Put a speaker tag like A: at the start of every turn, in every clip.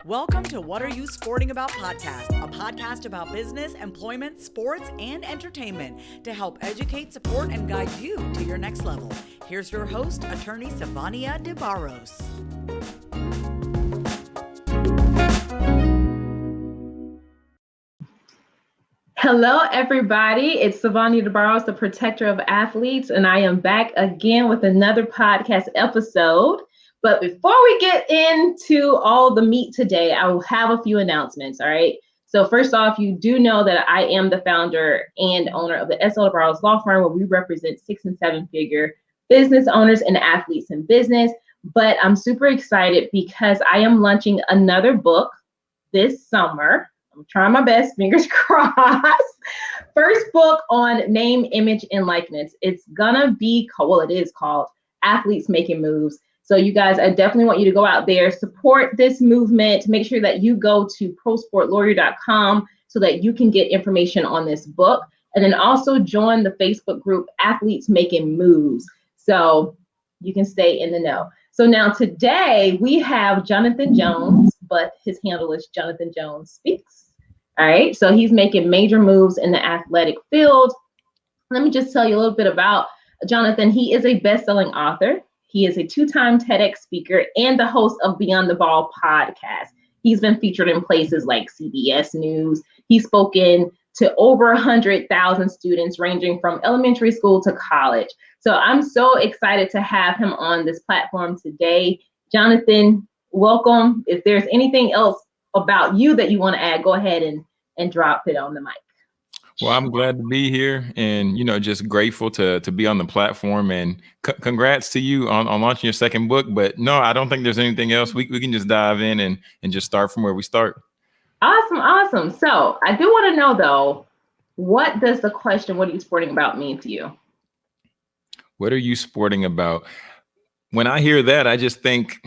A: Welcome to What Are You Sporting About podcast, a podcast about business, employment, sports, and entertainment to help educate, support, and guide you to your next level. Here's your host, attorney Sivonnia DeBarros.
B: Hello, everybody. It's Sivonnia DeBarros, the protector of athletes, and I am back again with another podcast episode. But before we get into all the meat today, I will have a few announcements, all right? So first off, you do know that I am the founder and owner of the S.L. DeBarros Law Firm, where we represent 6- and 7-figure business owners and athletes in business. But I'm super excited because I am launching another book this summer. I'm trying my best, fingers crossed. First book on name, image, and likeness. It's gonna be, it is called Athletes Making Moves. So you guys, I definitely want you to go out there, support this movement. Make sure that you go to prosportlawyer.com so that you can get information on this book. And then also join the Facebook group Athletes Making Moves so you can stay in the know. So now today we have Jonathan Jones, but his handle is Jonathan Jones Speaks. All right, so he's making major moves in the athletic field. Let me just tell you a little bit about Jonathan. He is a best-selling author. He is a 2-time TEDx speaker and the host of Beyond the Ball podcast. He's been featured in places like CBS News. He's spoken to over 100,000 students ranging from elementary school to college. So I'm so excited to have him on this platform today. Jonathan, welcome. If there's anything else about you that you want to add, go ahead and drop it on the mic.
C: Well, I'm glad to be here and, just grateful to be on the platform, and congrats to you on launching your second book. But no, I don't think there's anything else. We can just dive in and just start from where we start.
B: Awesome. So I do want to know, though, what does the question, what are you sporting about, mean to you?
C: What are you sporting about? When I hear that, I just think,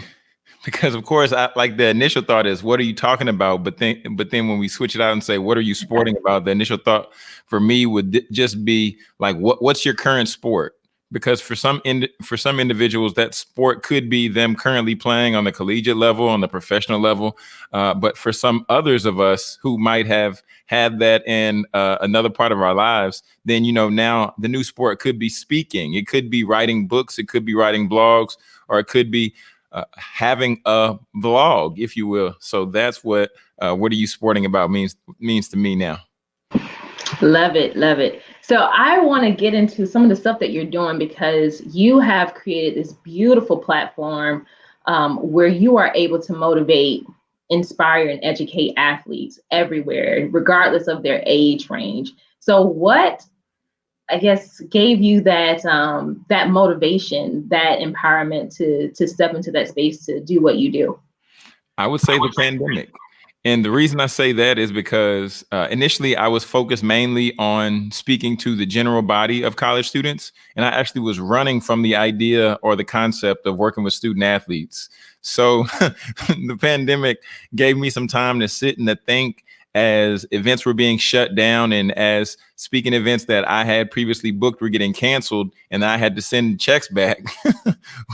C: because of course, I like the initial thought is, what are you talking about? But then when we switch it out and say, what are you sporting about? The initial thought for me would just be like, what's your current sport? Because for some individuals, that sport could be them currently playing on the collegiate level, on the professional level. But for some others of us who might have had that in another part of our lives, then, now the new sport could be speaking. It could be writing books. It could be writing blogs, or it could be having a vlog, if you will. So that's what are you sporting about means to me now.
B: Love it. So I want to get into some of the stuff that you're doing, because you have created this beautiful platform where you are able to motivate, inspire, and educate athletes everywhere, regardless of their age range. So what, I guess, gave you that that motivation, that empowerment to step into that space to do what you do?
C: I would say the pandemic. And the reason I say that is because initially I was focused mainly on speaking to the general body of college students. And I actually was running from the idea or the concept of working with student athletes. So the pandemic gave me some time to sit and to think, as events were being shut down and as speaking events that I had previously booked were getting canceled, and I had to send checks back,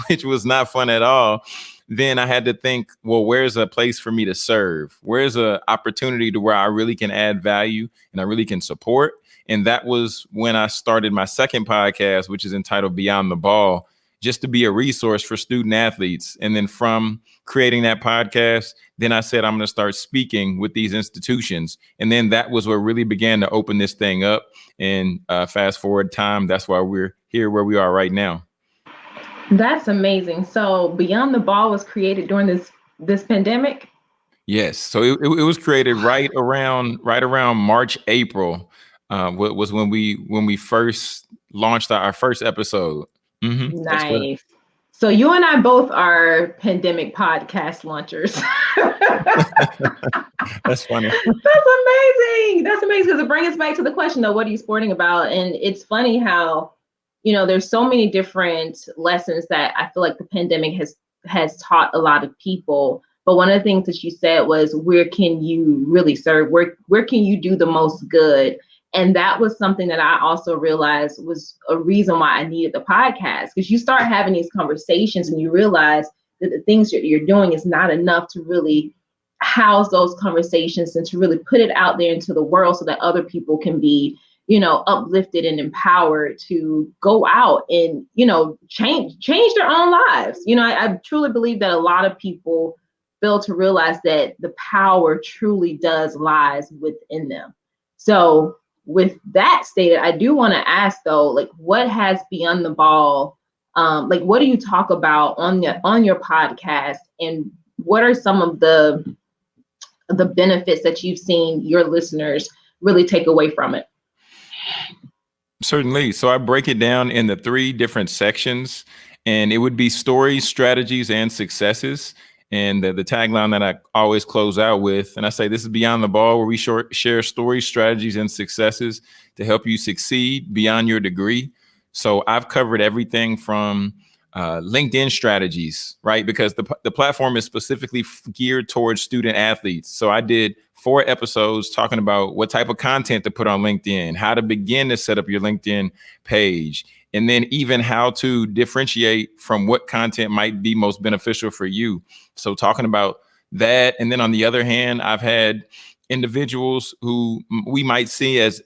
C: which was not fun at all. Then I had to think, well, where's a place for me to serve? Where's an opportunity to where I really can add value and I really can support? And that was when I started my second podcast, which is entitled Beyond the Ball, just to be a resource for student athletes. And then from creating that podcast, then I said, I'm going to start speaking with these institutions. And then that was what really began to open this thing up. And fast forward time, that's why we're here where we are right now.
B: That's amazing. So Beyond the Ball was created during this pandemic?
C: Yes. So it was created right around March, April, was when we first launched our first episode. Mm-hmm.
B: Nice. So you and I both are pandemic podcast launchers.
C: That's funny.
B: That's amazing because it brings us back to the question, though, what are you sporting about? And it's funny how, there's so many different lessons that I feel like the pandemic has taught a lot of people. But one of the things that you said was, where can you really serve? Where can you do the most good? And that was something that I also realized was a reason why I needed the podcast, because you start having these conversations and you realize that the things that you're doing is not enough to really house those conversations and to really put it out there into the world so that other people can be, uplifted and empowered to go out and, change their own lives. I truly believe that a lot of people fail to realize that the power truly does lies within them. So with that stated, I do want to ask though, like, what has Beyond the Ball, what do you talk about on your podcast, and what are some of the benefits that you've seen your listeners really take away from it?
C: Certainly. So I break it down into 3 different sections, and it would be stories, strategies, and successes. And the tagline that I always close out with, and I say, this is Beyond the Ball, where we share stories, strategies, and successes to help you succeed beyond your degree. So I've covered everything from LinkedIn strategies, right? Because the platform is specifically geared towards student athletes. So I did 4 episodes talking about what type of content to put on LinkedIn, how to begin to set up your LinkedIn page, and then even how to differentiate from what content might be most beneficial for you. So talking about that. And then on the other hand, I've had individuals who we might see as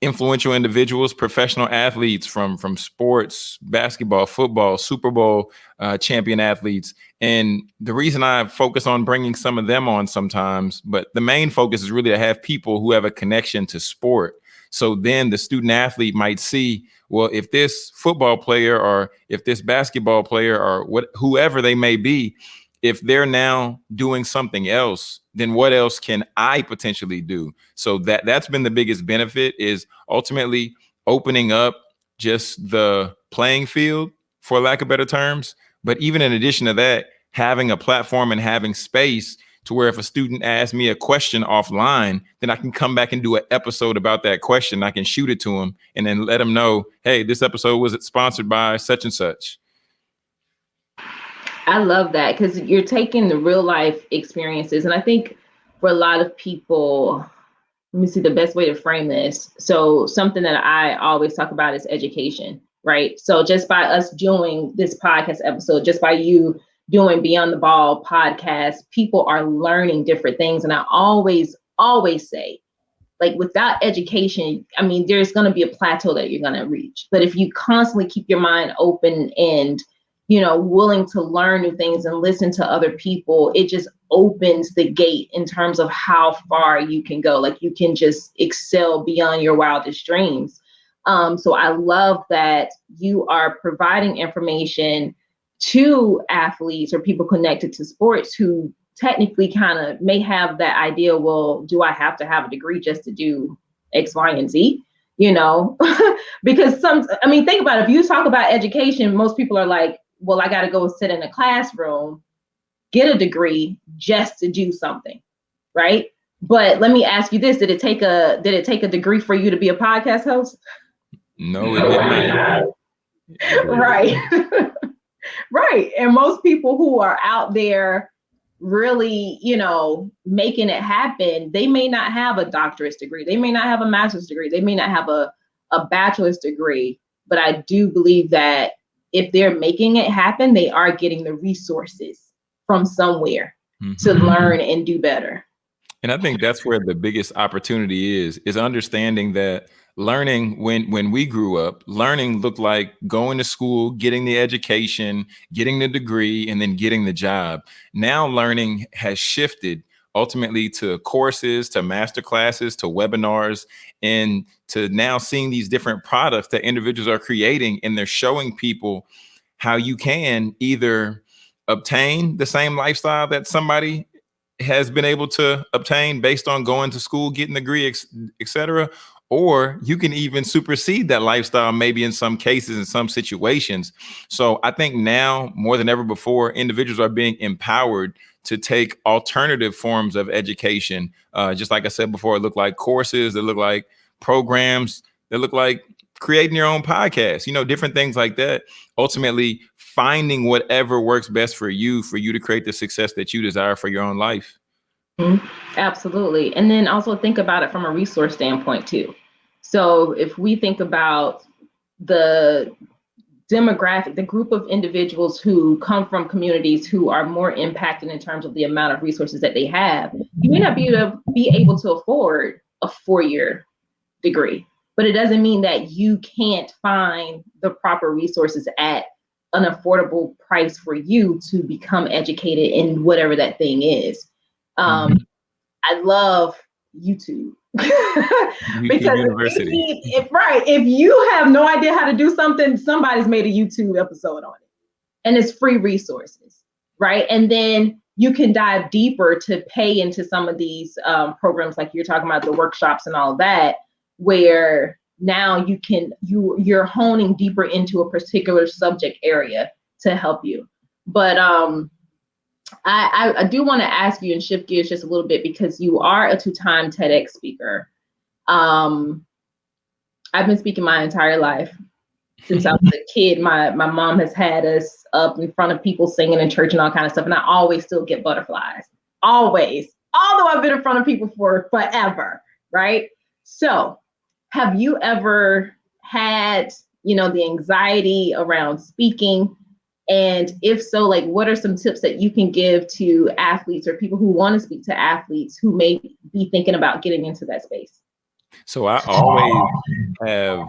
C: influential individuals, professional athletes from sports, basketball, football, Super Bowl champion athletes. And the reason I focus on bringing some of them on sometimes, but the main focus is really to have people who have a connection to sport. So then the student athlete might see, well, if this football player or if this basketball player or whoever they may be, if they're now doing something else, then what else can I potentially do? So that's been the biggest benefit, is ultimately opening up just the playing field, for lack of better terms. But even in addition to that, having a platform and having space to where if a student asks me a question offline, then I can come back and do an episode about that question. I can shoot it to them and then let them know, hey, this episode was sponsored by such and such.
B: I love that, because you're taking the real life experiences. And I think for a lot of people, let me see the best way to frame this. So something that I always talk about is education, right? So just by us doing this podcast episode, just by you doing Beyond the Ball podcast, people are learning different things. And I always say, like, without education, I mean, there's going to be a plateau that you're going to reach. But if you constantly keep your mind open and willing to learn new things and listen to other people, it just opens the gate in terms of how far you can go. Like, you can just excel beyond your wildest dreams. So I love that you are providing information to athletes or people connected to sports who technically kind of may have that idea, well, do I have to have a degree just to do X, Y, and Z? Because think about it. If you talk about education, most people are like, well, I got to go sit in a classroom, get a degree just to do something, right? But let me ask you this: did it take a degree for you to be a podcast host?
C: No, it did not.
B: Right, right. And most people who are out there really, making it happen, they may not have a doctorate degree, they may not have a master's degree, they may not have a bachelor's degree, but I do believe that if they're making it happen, they are getting the resources from somewhere to learn and do better.
C: And I think that's where the biggest opportunity is understanding that learning, when we grew up, learning looked like going to school, getting the education, getting the degree, and then getting the job. Now learning has shifted ultimately to courses, to master classes, to webinars, and to now seeing these different products that individuals are creating, and they're showing people how you can either obtain the same lifestyle that somebody has been able to obtain based on going to school, getting a degree, et cetera, or you can even supersede that lifestyle, maybe in some cases, in some situations. So I think now more than ever before, individuals are being empowered to take alternative forms of education. Just like I said before, it look like courses, that look like programs, that look like creating your own podcast, different things like that. Ultimately, finding whatever works best for you to create the success that you desire for your own life.
B: Mm-hmm. Absolutely. And then also think about it from a resource standpoint too. So if we think about the demographic, the group of individuals who come from communities who are more impacted in terms of the amount of resources that they have, you may not be able to afford a 4-year degree, but it doesn't mean that you can't find the proper resources at an affordable price for you to become educated in whatever that thing is. I love YouTube. Because
C: University.
B: if you have no idea how to do something, somebody's made a YouTube episode on it, and it's free resources, right? And then you can dive deeper to pay into some of these programs, like you're talking about, the workshops and all of that, where now you're honing deeper into a particular subject area to help you. But I do want to ask you and shift gears just a little bit, because you are a 2-time TEDx speaker. I've been speaking my entire life. Since I was a kid, my mom has had us up in front of people singing in church and all kind of stuff. And I always still get butterflies, always, although I've been in front of people for forever, right? So have you ever had, the anxiety around speaking? And if so, like, what are some tips that you can give to athletes or people who want to speak to athletes who may be thinking about getting into that space?
C: So I always have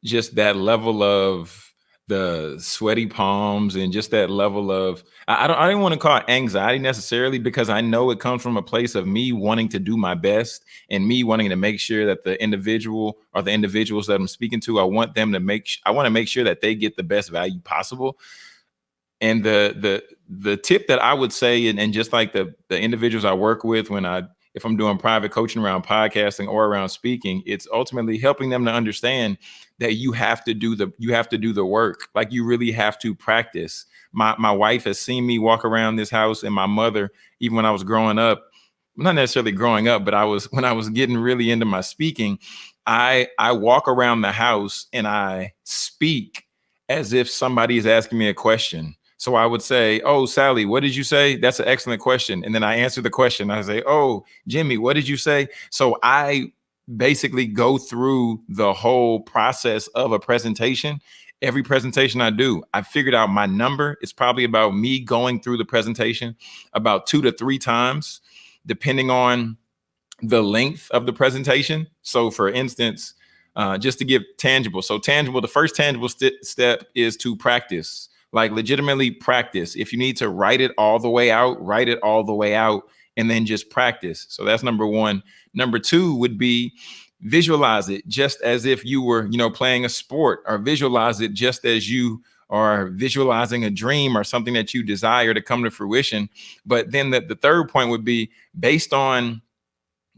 C: just that level of the sweaty palms and just that level of, I don't want to call it anxiety necessarily, because I know it comes from a place of me wanting to do my best and me wanting to make sure that the individual or the individuals that I'm speaking to, I want to make sure that they get the best value possible. And the tip that I would say, and just like the individuals I work with if I'm doing private coaching around podcasting or around speaking, it's ultimately helping them to understand that you have to do the work. Like, you really have to practice. My wife has seen me walk around this house, and my mother, even when I was growing up, not necessarily growing up, but when I was getting really into my speaking, I walk around the house and I speak as if somebody is asking me a question. So I would say, "Oh, Sally, what did you say? That's an excellent question." And then I answer the question. I say, "Oh, Jimmy, what did you say?" So I basically go through the whole process of a presentation. Every presentation I do, I figured out my number. It's probably about me going through the presentation about 2 to 3 times, depending on the length of the presentation. So for instance, just to give tangible. So the first tangible step is to practice. Like, legitimately practice. If you need to write it all the way out, and then just practice. So that's number 1. Number 2 would be visualize it just as if you were, playing a sport, or visualize it just as you are visualizing a dream or something that you desire to come to fruition. But then the third point would be, based on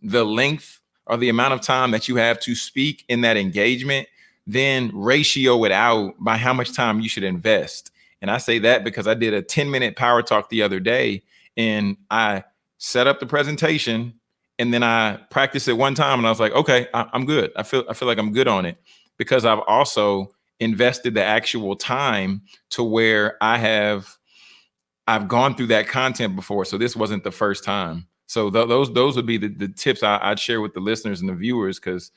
C: the length or the amount of time that you have to speak in that engagement, then ratio it out by how much time you should invest. And I say that because I did a 10-minute power talk the other day, and I set up the presentation and then I practiced it one time, and I was like, okay, I'm good. I feel like I'm good on it, because I've also invested the actual time to where I've gone through that content before. So this wasn't the first time. So those would be the tips I'd share with the listeners and the viewers, because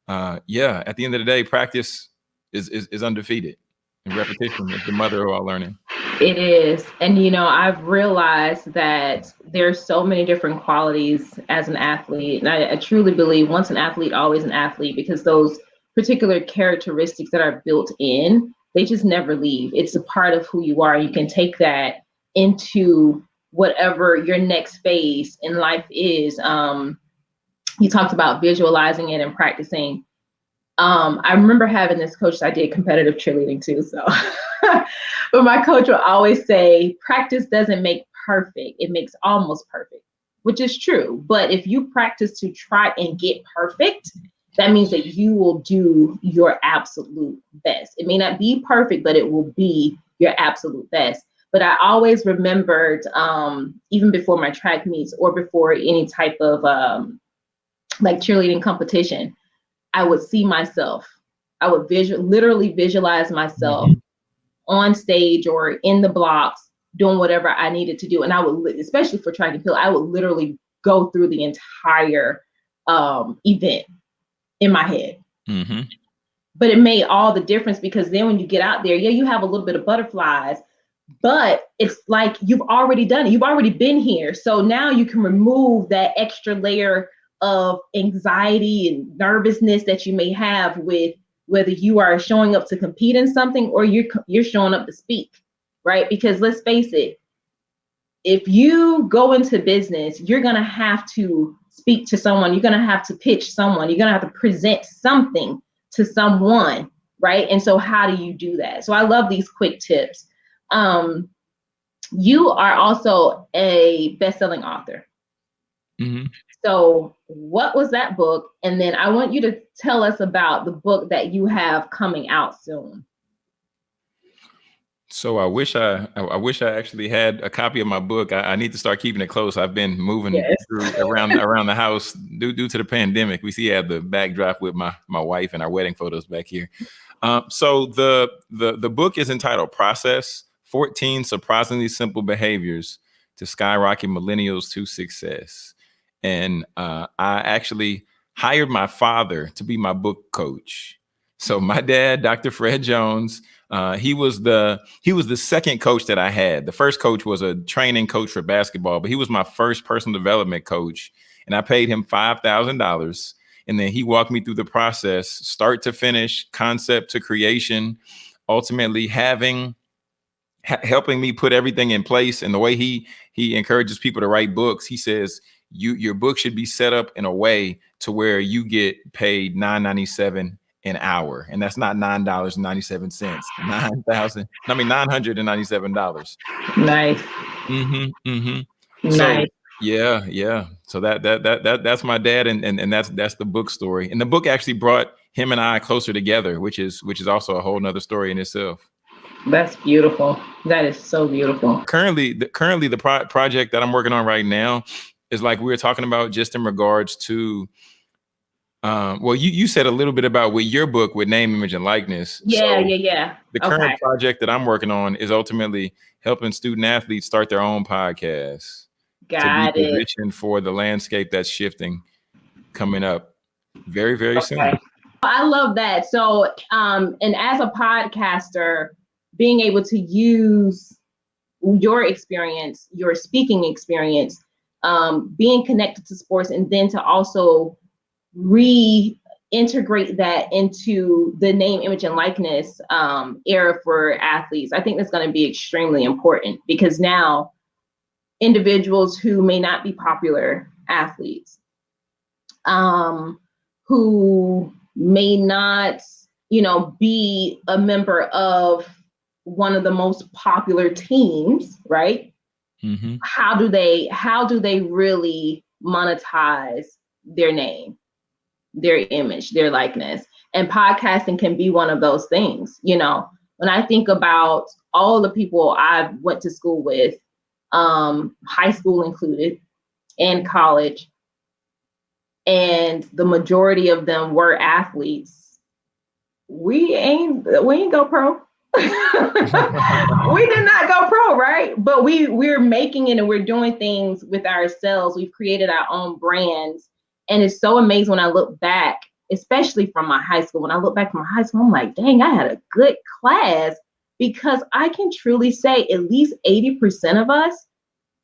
C: at the end of the day, practice is undefeated. And repetition is the mother of all learning.
B: It is. And, I've realized that there's so many different qualities as an athlete. And I truly believe once an athlete, always an athlete, because those particular characteristics that are built in, they just never leave. It's a part of who you are. You can take that into whatever your next phase in life is. You talked about visualizing it and practicing. I remember having this coach. I did competitive cheerleading too. So, but my coach will always say, practice doesn't make perfect. It makes almost perfect, which is true. But if you practice to try and get perfect, that means that you will do your absolute best. It may not be perfect, but it will be your absolute best. But I always remembered, even before my track meets or before any type of like cheerleading competition, I would see myself. I would literally visualize myself on stage or in the blocks doing whatever I needed to do. And I would, especially for track and field, I would literally go through the entire event in my head. but it made all the difference, because then when you get out there, yeah, you have a little bit of butterflies, but it's like you've already done it. You've already been here. So now you can remove that extra layer of anxiety and nervousness that you may have with whether you are showing up to compete in something or you're showing up to speak, right? Because let's face it, if you go into business, you're going to have to speak to someone. You're going to have to pitch someone. You're going to have to present something to someone, right? And so how do you do that? So I love these quick tips. You are also a best-selling author.
C: Mm-hmm.
B: So what was that book? And then I want you to tell us about the book that you have coming out soon.
C: So I wish I actually had a copy of my book. I need to start keeping it close. I've been moving around the house due to the pandemic. We see I have the backdrop with my wife and our wedding photos back here. So the book is entitled Process: 14 Surprisingly Simple Behaviors to Skyrocket Millennials to Success. And I actually hired my father to be my book coach. So my dad, Dr. Fred Jones, he was the second coach that I had. The first coach was a training coach for basketball, but he was my first personal development coach. And I paid him $5,000. And then he walked me through the process, start to finish, concept to creation, ultimately helping me put everything in place. And the way he encourages people to write books, he says, your book should be set up in a way to where you get paid $9.97 an hour. And that's not $9.97, $997.
B: Nice.
C: Mm-hmm. Mm-hmm.
B: Nice.
C: So yeah. So that's my dad, and that's the book story. And the book actually brought him and I closer together, which is also a whole nother story in itself.
B: That's beautiful. That is so beautiful.
C: Currently the project that I'm working on right now is like we were talking about, just in regards to, well, you said a little bit about with your book with name, image, and likeness.
B: Yeah.
C: The current project that I'm working on is ultimately helping student athletes start their own podcasts.
B: Got
C: to be
B: it.
C: positioned for the landscape that's shifting coming up very, very soon.
B: I love that. So, and as a podcaster, being able to use your experience, your speaking experience, being connected to sports, and then to also reintegrate that into the name, image, and likeness era for athletes. I think that's going to be extremely important, because now individuals who may not be popular athletes, who may not, be a member of one of the most popular teams, right?
C: Mm-hmm.
B: How do they really monetize their name, their image, their likeness? And podcasting can be one of those things. When I think about all the people I went to school with, high school included, and college, and the majority of them were athletes, we ain't go pro. We did not go pro, right? But we're making it, and we're doing things with ourselves. We've created our own brands. And it's so amazing when I look back, especially from my high school. When I look back from my high school, I'm like, dang, I had a good class, because I can truly say at least 80% of us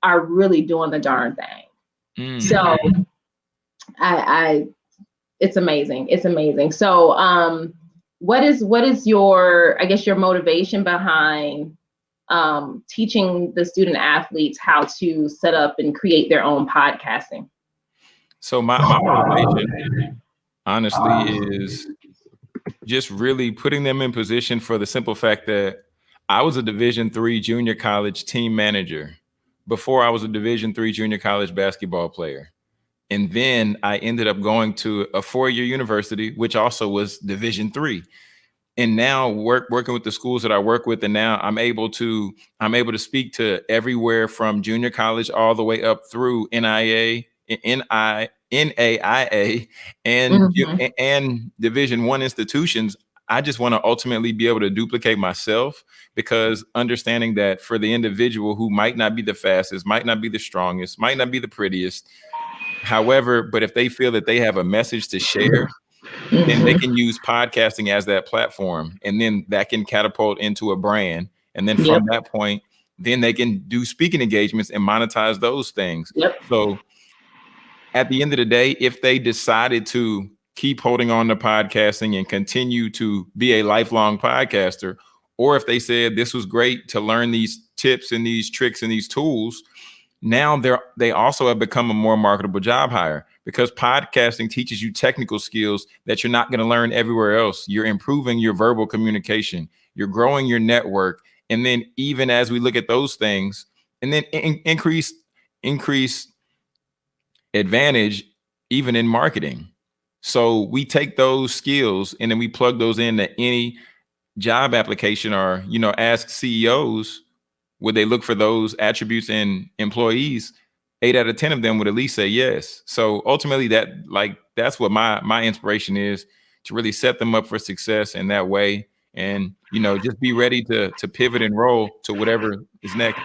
B: are really doing the darn thing. Mm. So it's amazing. It's amazing. So what is your, I guess, your motivation behind teaching the student athletes how to set up and create their own podcasting?
C: So my motivation, honestly, is just really putting them in position, for the simple fact that I was a Division III junior college team manager before I was a Division III junior college basketball player. And then I ended up going to a 4-year university, which also was Division III. And now working with the schools that I work with, and now I'm able to speak to everywhere from junior college all the way up through NAIA, and Division I institutions. I just want to ultimately be able to duplicate myself, because understanding that for the individual who might not be the fastest, might not be the strongest, might not be the prettiest, however, but if they feel that they have a message to share, then they can use podcasting as that platform, and then that can catapult into a brand. And then from that point, then they can do speaking engagements and monetize those things. So at the end of the day, if they decided to keep holding on to podcasting and continue to be a lifelong podcaster, or if they said this was great to learn these tips and these tricks and these tools, now they also have become a more marketable job hire, because podcasting teaches you technical skills that you're not going to learn everywhere else. You're improving your verbal communication, you're growing your network. And then even as we look at those things, and then increase advantage even in marketing. So we take those skills and then we plug those into any job application, or, ask CEOs, would they look for those attributes in employees? 8 out of 10 of them would at least say yes. So ultimately that's what my inspiration is, to really set them up for success in that way. And, just be ready to pivot and roll to whatever is next.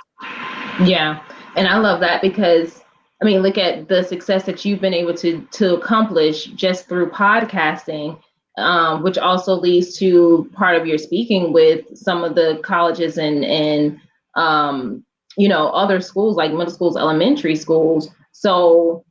B: Yeah. And I love that, because look at the success that you've been able to accomplish just through podcasting, which also leads to part of your speaking with some of the colleges and other schools, like middle schools, elementary schools. So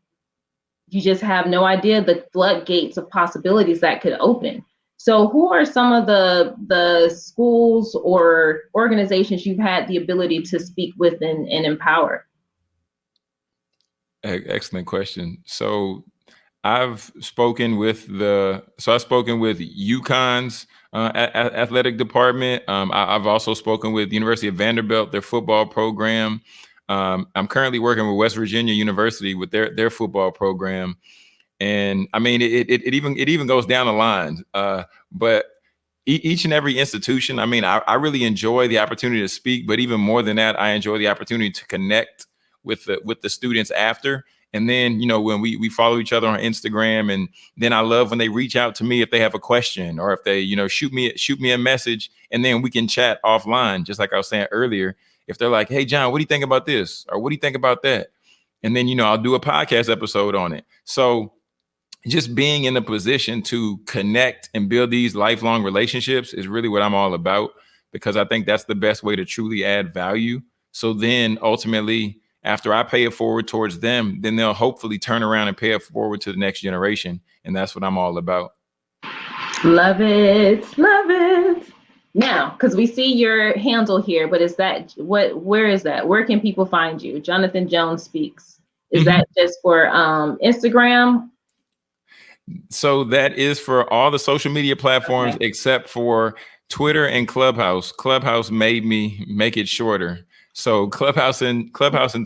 B: you just have no idea the floodgates of possibilities that could open. So who are some of the schools or organizations you've had the ability to speak with and empower?
C: Excellent question. So I've spoken with UCONN's athletic department. I've also spoken with the University of Vanderbilt, their football program. I'm currently working with West Virginia University with their football program. And it even goes down the line. But each and every institution, I really enjoy the opportunity to speak, but even more than that, I enjoy the opportunity to connect with the students after. And then, when we follow each other on Instagram, and then I love when they reach out to me if they have a question, or if they, shoot me a message, and then we can chat offline. Just like I was saying earlier, if they're like, hey, John, what do you think about this? Or what do you think about that? And then, I'll do a podcast episode on it. So just being in a position to connect and build these lifelong relationships is really what I'm all about, because I think that's the best way to truly add value. So then ultimately, after I pay it forward towards them, then they'll hopefully turn around and pay it forward to the next generation. And that's what I'm all about.
B: Love it. Love it. Now, because we see your handle here, but where is that? Where can people find you? Jonathan Jones Speaks. Is that just for Instagram?
C: So that is for all the social media platforms, except for Twitter and Clubhouse. Clubhouse made me make it shorter. So Clubhouse and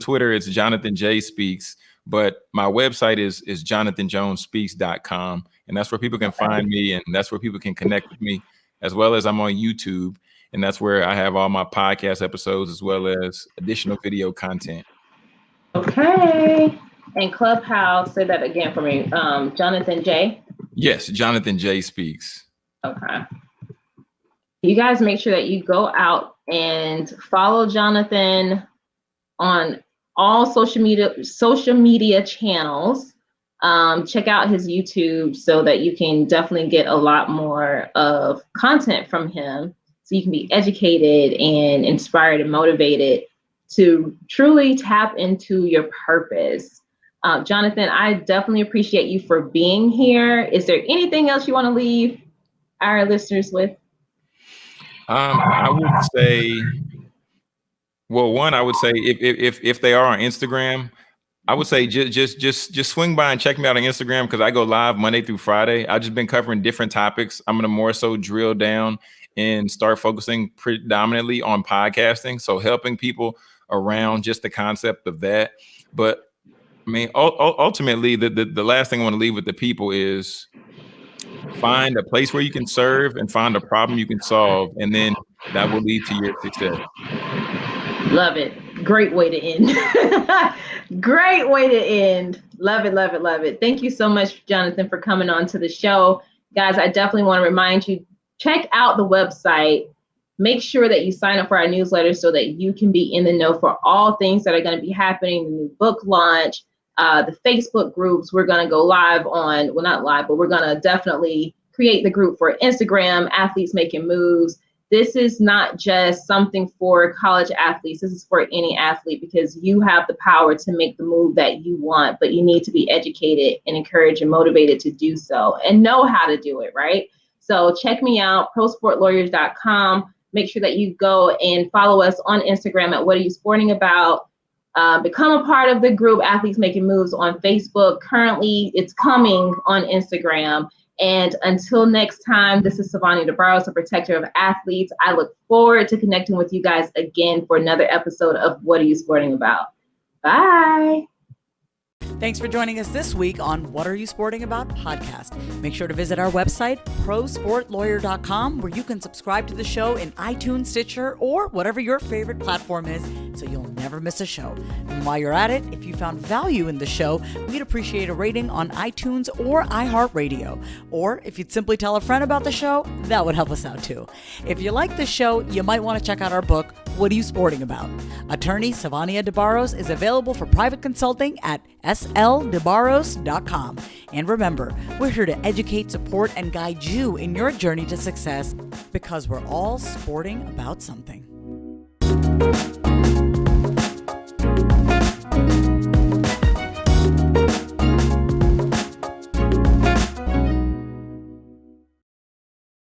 C: Twitter, it's Jonathan J Speaks, but my website is jonathanjonespeaks.com. And that's where people can find me, and that's where people can connect with me, as well as I'm on YouTube. And that's where I have all my podcast episodes, as well as additional video content.
B: Okay. And Clubhouse, say that again for me. Jonathan J?
C: Yes, Jonathan J Speaks. Okay.
B: You guys make sure that you go out and follow Jonathan on all social media channels. Check out his YouTube so that you can definitely get a lot more of content from him, so you can be educated and inspired and motivated to truly tap into your purpose. Jonathan, I definitely appreciate you for being here. Is there anything else you want to leave our listeners with?
C: I would say, I would say if they are on Instagram, I would say just swing by and check me out on Instagram, because I go live Monday through Friday. I've just been covering different topics. I'm going to more so drill down and start focusing predominantly on podcasting. So helping people around just the concept of that. But ultimately, the last thing I want to leave with the people is find a place where you can serve and find a problem you can solve, and then that will lead to your success.
B: Love it. Great way to end. Great way to end. Love it, love it, love it. Thank you so much, Jonathan, for coming on to the show. Guys, I definitely want to remind you, check out the website. Make sure that you sign up for our newsletter so that you can be in the know for all things that are going to be happening, the new book launch, the Facebook groups. We're going to go live on, well, not live, but we're going to definitely create the group for Instagram, Athletes Making Moves. This is not just something for college athletes. This is for any athlete, because you have the power to make the move that you want, but you need to be educated and encouraged and motivated to do so and know how to do it, right? So check me out, prosportlawyers.com. Make sure that you go and follow us on Instagram at What Are You Sporting About? Become a part of the group Athletes Making Moves on Facebook. Currently, it's coming on Instagram. And until next time, this is Sivonnia DeBarros, the protector of athletes. I look forward to connecting with you guys again for another episode of What Are You Sporting About? Bye.
A: Thanks for joining us this week on What Are You Sporting About podcast. Make sure to visit our website, prosportlawyer.com, where you can subscribe to the show in iTunes, Stitcher, or whatever your favorite platform is, so you'll never miss a show. And while you're at it, if you found value in the show, we'd appreciate a rating on iTunes or iHeartRadio. Or if you'd simply tell a friend about the show, that would help us out too. If you like the show, you might want to check out our book, What Are You Sporting About? Attorney Sivonnia DeBarros is available for private consulting at sldebarros.com. And remember, we're here to educate, support, and guide you in your journey to success, because we're all sporting about something.